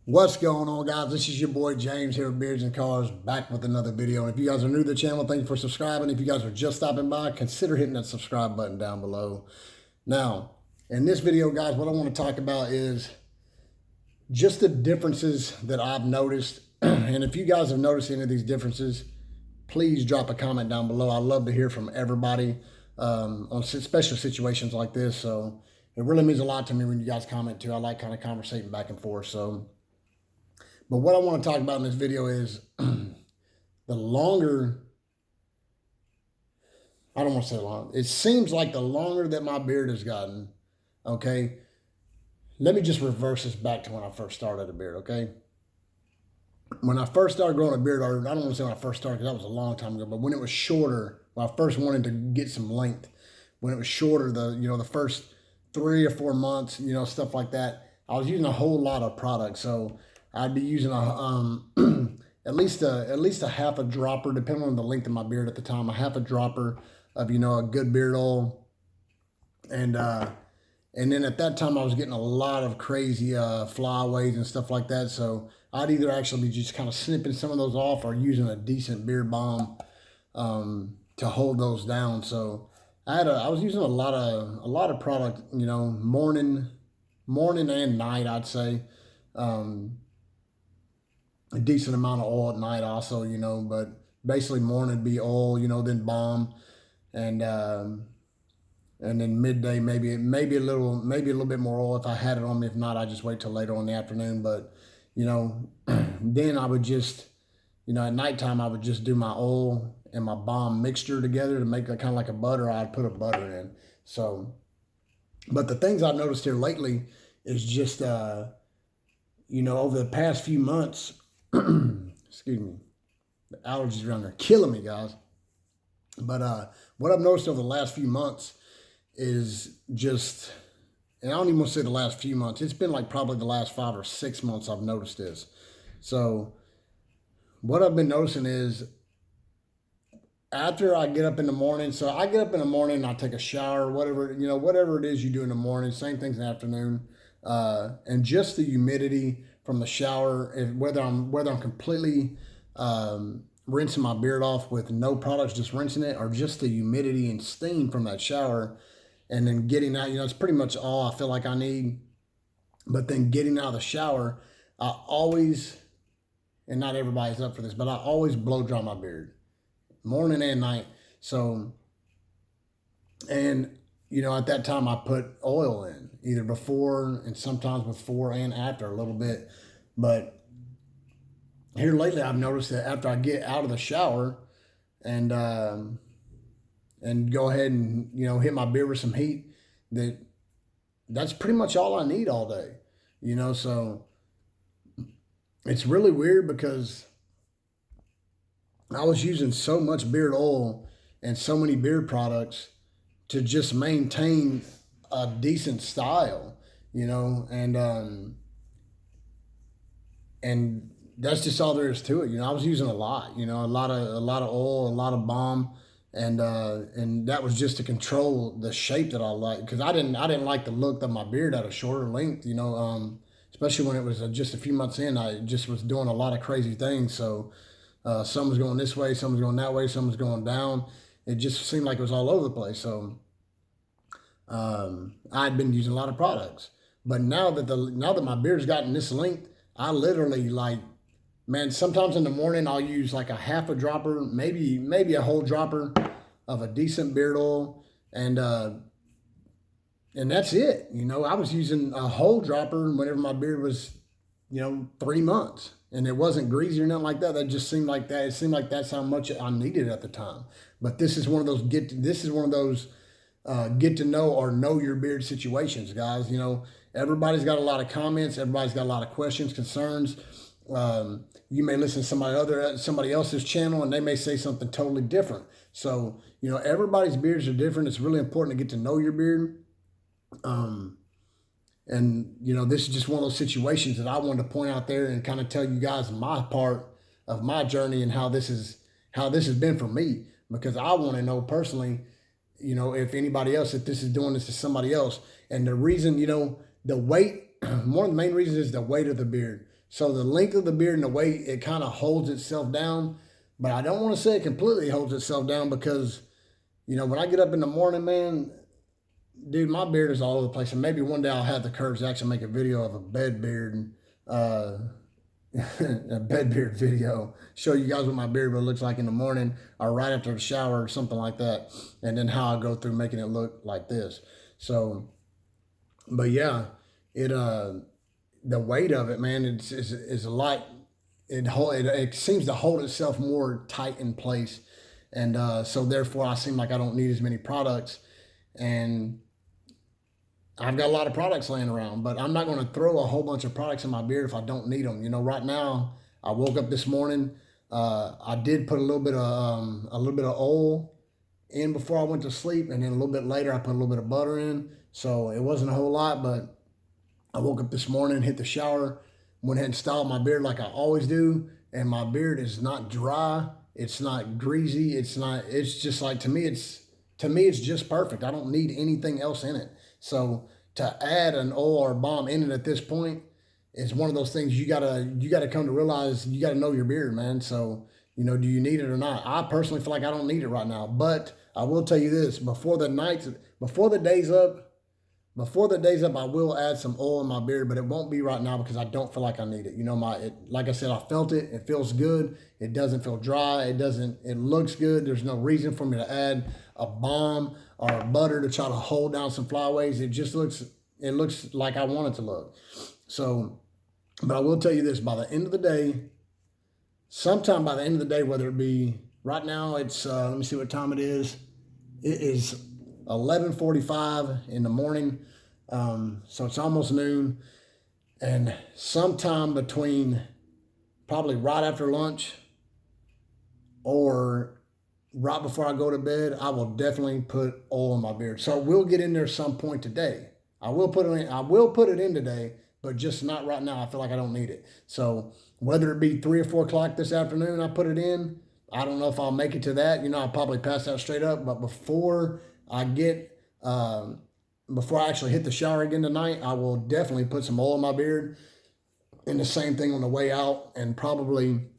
What's going on, guys? This is your boy James here with Beards and Cars, back with another video. And if you guys are new to the channel, thank you for subscribing. If you guys are just stopping by, consider hitting that subscribe button down below. Now, in this video, guys, what I want to talk about is just the differences that I've noticed. And if you guys have noticed any of these differences, please drop a comment down below. I love to hear from everybody on special situations like this. So it really means a lot to me when you guys comment too. I like kind of conversating back and forth. But what I want to talk about in this video is the longer, I don't want to say long, it seems like the longer that my beard has gotten, okay, let me just reverse this back to when I first started a beard, okay? When I first started growing a beard, or I don't want to say when I first started because that was a long time ago, but when it was shorter, when I first wanted to get some length, when it was shorter, the first 3 or 4 months, stuff like that, I was using a whole lot of products. So I'd be using at least a half a dropper, depending on the length of my beard at the time, a half a dropper of a good beard oil, and then at that time I was getting a lot of crazy flyaways and stuff like that. So I'd either actually be just kind of snipping some of those off or using a decent beard balm to hold those down. So I was using a lot of product, morning and night, I'd say. A decent amount of oil at night also, but basically morning would be oil, then balm, and then midday maybe a little bit more oil if I had it on me. If not, I just wait till later on in the afternoon. But then I would just, at nighttime I would just do my oil and my balm mixture together to make kind of like a butter. I'd put a butter in. So, but the things I've noticed here lately is just over the past few months. Excuse me, the allergies around there killing me, guys. But what I've noticed over the last few months is just, and I don't even want to say the last few months, it's been like probably the last 5 or 6 months I've noticed this. So what I've been noticing is after I get up in the morning, so I get up in the morning and I take a shower, whatever it is you do in the morning, same things in the afternoon, and just the humidity from the shower, whether I'm completely rinsing my beard off with no products, just rinsing it, or just the humidity and steam from that shower, and then getting out, it's pretty much all I feel like I need. But then getting out of the shower, I always, and not everybody's up for this, but I always blow dry my beard, morning and night. So, and at that time I put oil in, either before and sometimes before and after a little bit. But here lately I've noticed that after I get out of the shower and go ahead and, hit my beard with some heat, that's pretty much all I need all day, so it's really weird because I was using so much beard oil and so many beard products to just maintain a decent style, and that's just all there is to it. I was using a lot, a lot of oil, a lot of balm, and that was just to control the shape that I like, because I didn't like the look of my beard at a shorter length, especially when it was just a few months in. I just was doing a lot of crazy things. So some was going this way, some was going that way, some was going down. It just seemed like it was all over the place. So I'd been using a lot of products, but now that my beard's gotten this length, I literally, like, man, sometimes in the morning I'll use like a half a dropper, maybe a whole dropper of a decent beard oil, and that's it. I was using a whole dropper whenever my beard was, 3 months, and it wasn't greasy or nothing like that. That just seemed like that. It seemed like that's how much I needed at the time. But this is one of those get to know or know your beard situations, guys. Everybody's got a lot of comments. Everybody's got a lot of questions, concerns. You may listen to somebody else's channel and they may say something totally different. So, everybody's beards are different. It's really important to get to know your beard. And, this is just one of those situations that I wanted to point out there and kind of tell you guys my part of my journey and how this has been for me, because I want to know personally, if anybody else, if this is doing this to somebody else. And the reason, the weight one of the main reasons is the weight of the beard. So the length of the beard and the weight, it kind of holds itself down. But I don't want to say it completely holds itself down because, when I get up in the morning, man, dude, my beard is all over the place. And maybe one day I'll have the courage to actually make a video of a bed beard and a bed beard video, show you guys what my beard looks like in the morning or right after the shower or something like that, and then how I go through making it look like this. So, but yeah, it the weight of it, man, is a lot. It seems to hold itself more tight in place, and so therefore I seem like I don't need as many products, and I've got a lot of products laying around, but I'm not going to throw a whole bunch of products in my beard if I don't need them. Right now I woke up this morning. I did put a little bit of oil in before I went to sleep, and then a little bit later I put a little bit of butter in. So it wasn't a whole lot, but I woke up this morning, hit the shower, went ahead and styled my beard like I always do, and my beard is not dry. It's not greasy. It's just like, to me it's just perfect. I don't need anything else in it. So to add an oil or balm in it at this point is one of those things you gotta come to realize. You gotta know your beard, man. So, do you need it or not? I personally feel like I don't need it right now, but I will tell you this: before the day's up, I will add some oil in my beard, but it won't be right now because I don't feel like I need it. Like I said, I felt it. It feels good. It doesn't feel dry. It looks good. There's no reason for me to add a balm or butter to try to hold down some flyaways. It looks like I want it to look. So, but I will tell you this: sometime by the end of the day, whether it be right now, it's let me see what time it is. It is 11:45 in the morning, so it's almost noon, and sometime between probably right after lunch or right before I go to bed, I will definitely put oil in my beard. So we'll get in there some point today. I will put it in today, but just not right now. I feel like I don't need it. So whether it be 3 or 4 o'clock this afternoon, I put it in. I don't know if I'll make it to that. I'll probably pass out straight up. But before I actually hit the shower again tonight, I will definitely put some oil in my beard, and the same thing on the way out, and probably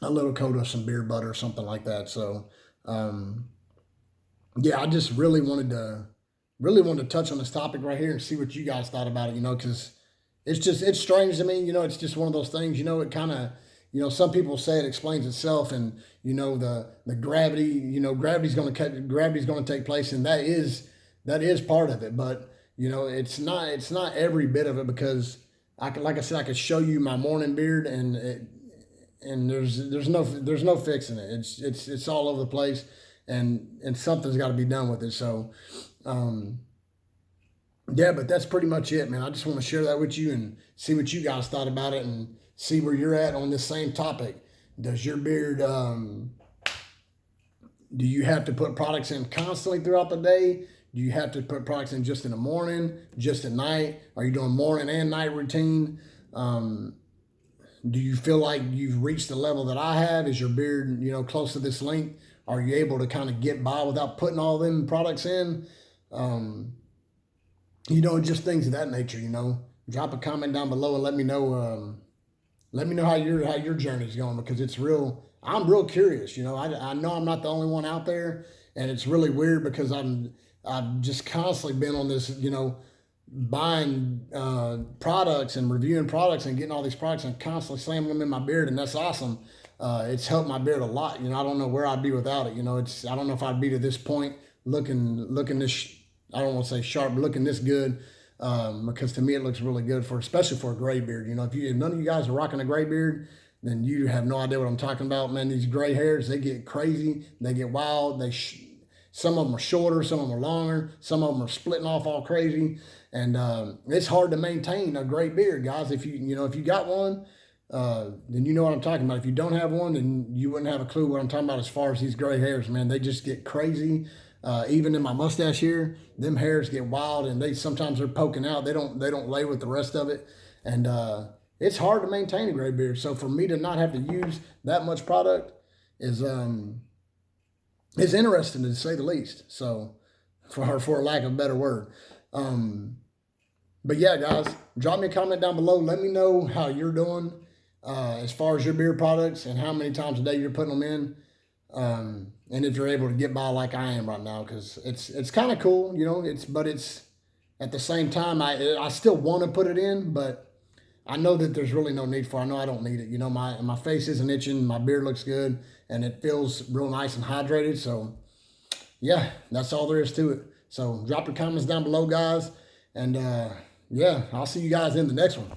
a little coat of some beard butter or something like that. So, yeah, I just really wanted to touch on this topic right here and see what you guys thought about it. Because it's strange to me. It's just one of those things. It kind of, some people say it explains itself, and the gravity, gravity's going to take place, and that is part of it. But it's not every bit of it, because like I said, I could show you my morning beard, and there's no fixing it. It's all over the place, and something's got to be done with it. So, yeah, but that's pretty much it, man. I just want to share that with you and see what you guys thought about it, and see where you're at on this same topic. Does your beard, do you have to put products in constantly throughout the day? Do you have to put products in just in the morning, just at night? Are you doing morning and night routine? Do you feel like you've reached the level that I have? Is your beard, close to this length? Are you able to kind of get by without putting all them products in? Just things of that nature. Drop a comment down below and let me know. Let me know how your journey's going, because I'm real curious. I know I'm not the only one out there, and it's really weird because I've just constantly been on this, buying products and reviewing products and getting all these products and constantly slamming them in my beard, and that's awesome. It's helped my beard a lot. I don't know where I'd be without it. I don't know if I'd be to this point looking this. I don't want to say sharp, but looking this good. Because to me it looks really good, especially for a gray beard. If none of you guys are rocking a gray beard, then you have no idea what I'm talking about, man. These gray hairs, they get crazy, they get wild. Some of them are shorter, some of them are longer, some of them are splitting off all crazy, and it's hard to maintain a gray beard, guys. If you got one, then you know what I'm talking about. If you don't have one, then you wouldn't have a clue what I'm talking about as far as these gray hairs, man. They just get crazy. Even in my mustache here, them hairs get wild, and sometimes they're poking out. They don't lay with the rest of it, and it's hard to maintain a gray beard. So for me to not have to use that much product is interesting, to say the least. So for lack of a better word, But yeah, guys, drop me a comment down below. Let me know how you're doing as far as your beard products and how many times a day you're putting them in. And if you're able to get by like I am right now, because it's kind of cool, you know. But it's at the same time I still want to put it in, but I know that there's really no need for it. I know I don't need it. You know, my face isn't itching, my beard looks good, and it feels real nice and hydrated. So yeah, that's all there is to it. So drop your comments down below, guys, and yeah, I'll see you guys in the next one.